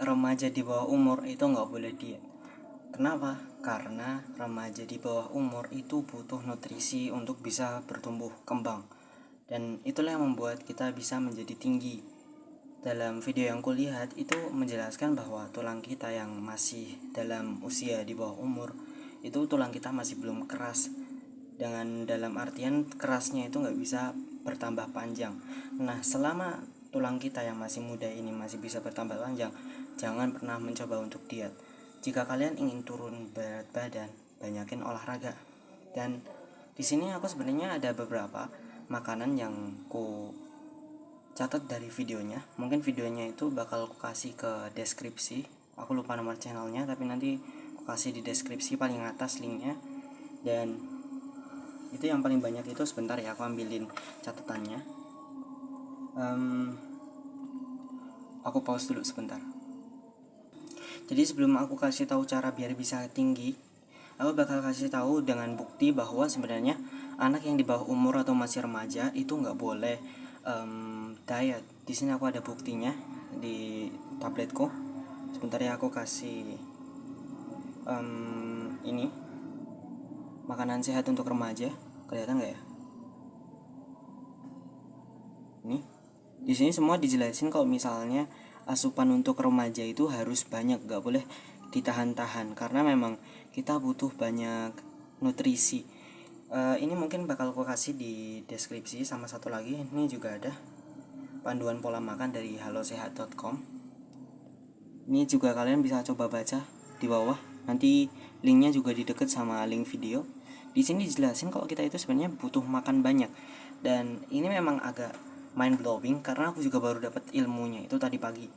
remaja di bawah umur itu nggak boleh diet. Kenapa? Karena remaja di bawah umur itu butuh nutrisi untuk bisa bertumbuh kembang. Dan itulah yang membuat kita bisa menjadi tinggi. Dalam video yang kulihat itu menjelaskan bahwa tulang kita yang masih dalam usia di bawah umur itu tulang kita masih belum keras. Dengan dalam artian kerasnya itu nggak bisa bertambah panjang. Nah, selama tulang kita yang masih muda ini masih bisa bertambah panjang, jangan pernah mencoba untuk diet. Jika kalian ingin turun berat badan, banyakin olahraga. Dan di sini aku sebenarnya ada beberapa makanan yang ku catat dari videonya. Mungkin videonya itu bakal aku kasih ke deskripsi. Aku lupa nomor channelnya, tapi nanti aku kasih di deskripsi paling atas linknya. Dan itu yang paling banyak itu sebentar ya, aku ambilin catatannya. Aku pause dulu sebentar. Jadi sebelum aku kasih tahu cara biar bisa tinggi, aku bakal kasih tahu dengan bukti bahwa sebenarnya anak yang di bawah umur atau masih remaja itu nggak boleh diet. Di sini aku ada buktinya di tabletku. Sebentar ya, aku kasih ini makanan sehat untuk remaja. Kelihatan nggak ya? Ini di sini semua dijelasin kalau misalnya asupan untuk remaja itu harus banyak, nggak boleh ditahan-tahan karena memang kita butuh banyak nutrisi. Ini mungkin bakal aku kasih di deskripsi, sama satu lagi ini juga ada panduan pola makan dari halosehat.com. Ini juga kalian bisa coba baca di bawah. Nanti linknya juga di deket sama link video. Di sini dijelasin kalau kita itu sebenarnya butuh makan banyak. Dan ini memang agak mind blowing karena aku juga baru dapat ilmunya itu tadi pagi.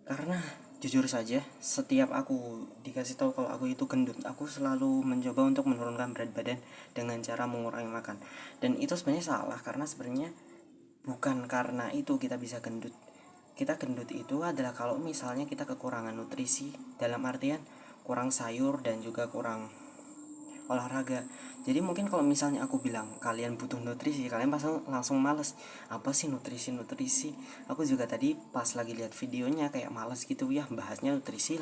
Karena jujur saja, setiap aku dikasih tahu kalau aku itu gendut, aku selalu mencoba untuk menurunkan berat badan dengan cara mengurangi makan. Dan itu sebenarnya salah, karena sebenarnya bukan karena itu kita bisa gendut. Kita gendut itu adalah kalau misalnya kita kekurangan nutrisi, dalam artian kurang sayur dan juga kurang olahraga. Jadi mungkin kalau misalnya aku bilang kalian butuh nutrisi, kalian pasti langsung males. Apa sih nutrisi? Aku juga tadi pas lagi lihat videonya kayak males gitu ya, bahasnya nutrisi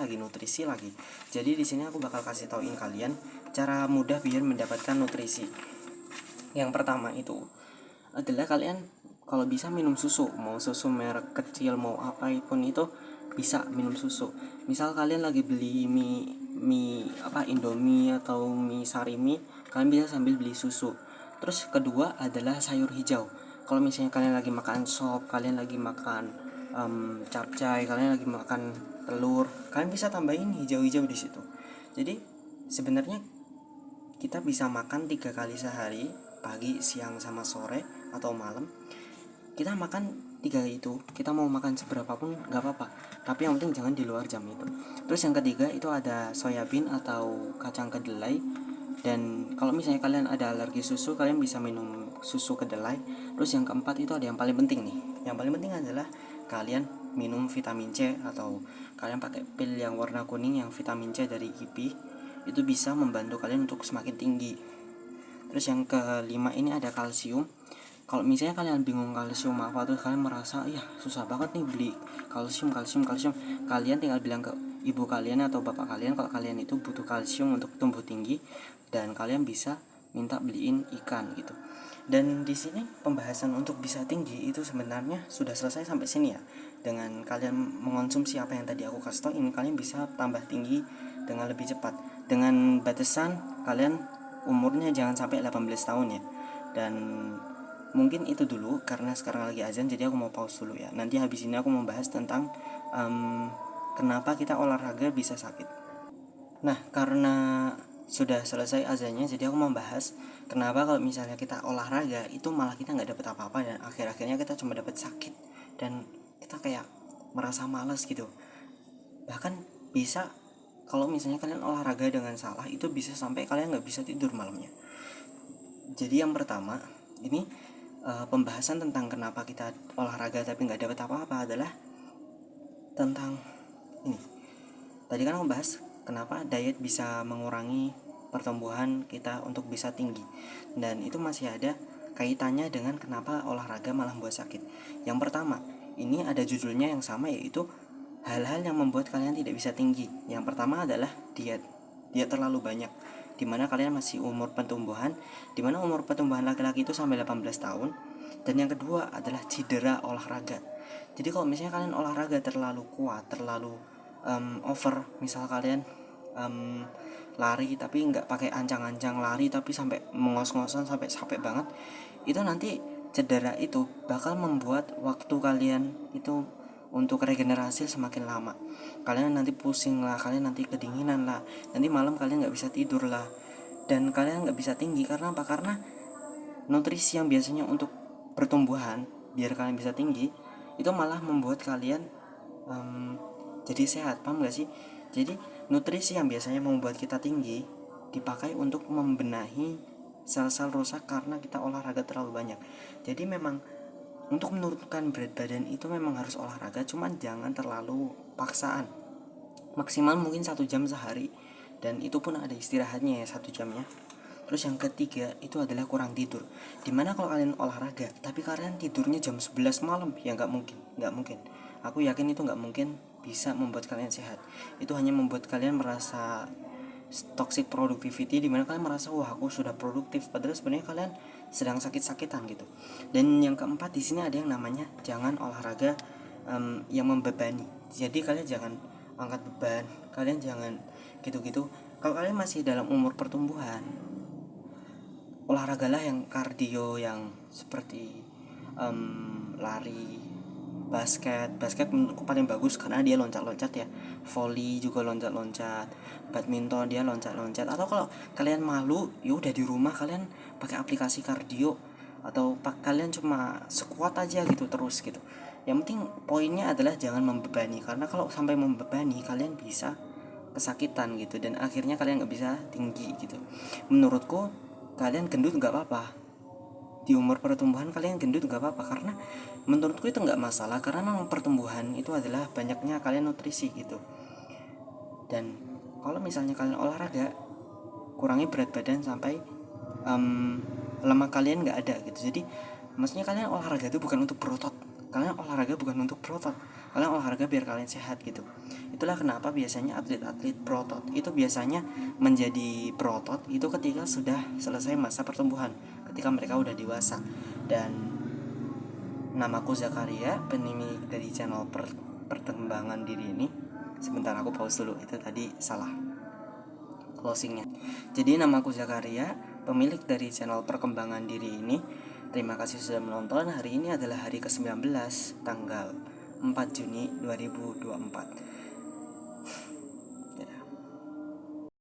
lagi. Jadi di sini aku bakal kasih tauin kalian cara mudah biar mendapatkan nutrisi. Yang pertama itu adalah kalian kalau bisa minum susu, mau susu merek kecil mau apapun itu bisa minum susu. Misal kalian lagi beli mie Indomie atau mie Sarimi, kalian bisa sambil beli susu. Terus kedua adalah sayur hijau. Kalau misalnya kalian lagi makan sop, kalian lagi makan capcay, kalian lagi makan telur, kalian bisa tambahin hijau-hijau di situ. Jadi sebenarnya kita bisa makan 3 kali sehari, pagi, siang, sama sore atau malam. Kita makan 3 itu, kita mau makan seberapa pun nggak apa-apa, tapi yang penting jangan di luar jam itu. Terus yang ketiga itu ada soya bean atau kacang kedelai. Dan kalau misalnya kalian ada alergi susu, kalian bisa minum susu kedelai. Terus yang keempat itu ada yang paling penting nih. Yang paling penting adalah kalian minum vitamin C, atau kalian pakai pil yang warna kuning yang vitamin C dari IPI. Itu bisa membantu kalian untuk semakin tinggi. Terus yang kelima ini ada kalsium. Kalau misalnya kalian bingung kalsium apa, terus kalian merasa ya susah banget nih beli kalsium, kalian tinggal bilang ke ibu kalian atau bapak kalian kalau kalian itu butuh kalsium untuk tumbuh tinggi, dan kalian bisa minta beliin ikan gitu. Dan di sini pembahasan untuk bisa tinggi itu sebenarnya sudah selesai sampai sini ya. Dengan kalian mengonsumsi apa yang tadi aku kasih tau ini, kalian bisa tambah tinggi dengan lebih cepat. Dengan batasan kalian umurnya jangan sampai 18 tahun ya. Dan mungkin itu dulu karena sekarang lagi azan, jadi aku mau pause dulu ya. Nanti habis ini aku membahas tentang kenapa kita olahraga bisa sakit. Nah, karena sudah selesai azannya, jadi aku membahas kenapa kalau misalnya kita olahraga itu malah kita nggak dapat apa-apa, dan akhir-akhirnya kita cuma dapat sakit dan kita kayak merasa malas gitu. Bahkan bisa kalau misalnya kalian olahraga dengan salah, itu bisa sampai kalian nggak bisa tidur malamnya. Jadi yang pertama ini pembahasan tentang kenapa kita olahraga tapi nggak dapat apa-apa adalah tentang ini. Tadi kan aku bahas kenapa diet bisa mengurangi pertumbuhan kita untuk bisa tinggi, dan itu masih ada kaitannya dengan kenapa olahraga malah buat sakit. Yang pertama, ini ada judulnya yang sama, yaitu hal-hal yang membuat kalian tidak bisa tinggi. Yang pertama adalah diet terlalu banyak, dimana kalian masih umur pertumbuhan, dimana umur pertumbuhan laki-laki itu sampai 18 tahun. Dan yang kedua adalah cedera olahraga. Jadi kalau misalnya kalian olahraga terlalu kuat, terlalu over, misal kalian lari tapi nggak pakai ancang-ancang lari tapi sampai mengos-ngosan sampai capek banget, itu nanti cedera itu bakal membuat waktu kalian itu untuk regenerasi semakin lama. Kalian nanti pusing lah, kalian nanti kedinginan lah, nanti malam kalian nggak bisa tidur lah, dan kalian nggak bisa tinggi. Karena apa? Karena nutrisi yang biasanya untuk pertumbuhan biar kalian bisa tinggi itu malah membuat kalian jadi sehat. Paham gak sih? Jadi nutrisi yang biasanya membuat kita tinggi dipakai untuk membenahi sel-sel rusak karena kita olahraga terlalu banyak. Jadi memang untuk menurunkan berat badan itu memang harus olahraga, cuman jangan terlalu paksaan. Maksimal mungkin 1 jam sehari, dan itu pun ada istirahatnya ya 1 jamnya. Terus yang ketiga itu adalah kurang tidur. Dimana kalau kalian olahraga tapi kalian tidurnya jam 11 malam, ya nggak mungkin. Aku yakin itu nggak mungkin bisa membuat kalian sehat. Itu hanya membuat kalian merasa toxic productivity, dimana kalian merasa wah aku sudah produktif, padahal sebenarnya kalian sedang sakit-sakitan gitu. Dan yang keempat di sini ada yang namanya jangan olahraga yang membebani. Jadi kalian jangan angkat beban, kalian jangan gitu-gitu. Kalau kalian masih dalam umur pertumbuhan, olahragalah yang kardio, yang seperti lari, basket menurutku paling bagus karena dia loncat-loncat ya. Volley juga loncat-loncat, badminton dia loncat-loncat. Atau kalau kalian malu, ya udah di rumah kalian pakai aplikasi kardio, atau kalian cuma squat aja gitu terus gitu. Yang penting poinnya adalah jangan membebani, karena kalau sampai membebani kalian bisa kesakitan gitu, dan akhirnya kalian nggak bisa tinggi gitu. Menurutku kalian gendut nggak apa-apa, di umur pertumbuhan kalian gendut nggak apa-apa, karena menurutku itu nggak masalah, karena memang pertumbuhan itu adalah banyaknya kalian nutrisi gitu. Dan kalau misalnya kalian olahraga, kurangi berat badan sampai lemak kalian nggak ada gitu. Jadi maksudnya kalian olahraga itu bukan untuk berotot, kalian olahraga biar kalian sehat gitu. Itulah kenapa biasanya atlet-atlet berotot itu biasanya menjadi berotot itu ketika sudah selesai masa pertumbuhan, ketika mereka udah dewasa. Dan namaku Zakaria, pemilik dari channel perkembangan diri ini. Sebentar aku pause dulu, itu tadi salah closingnya. Jadi namaku Zakaria, pemilik dari channel perkembangan diri ini. Terima kasih sudah menonton. Hari ini adalah hari ke-19, tanggal 4 Juni 2024.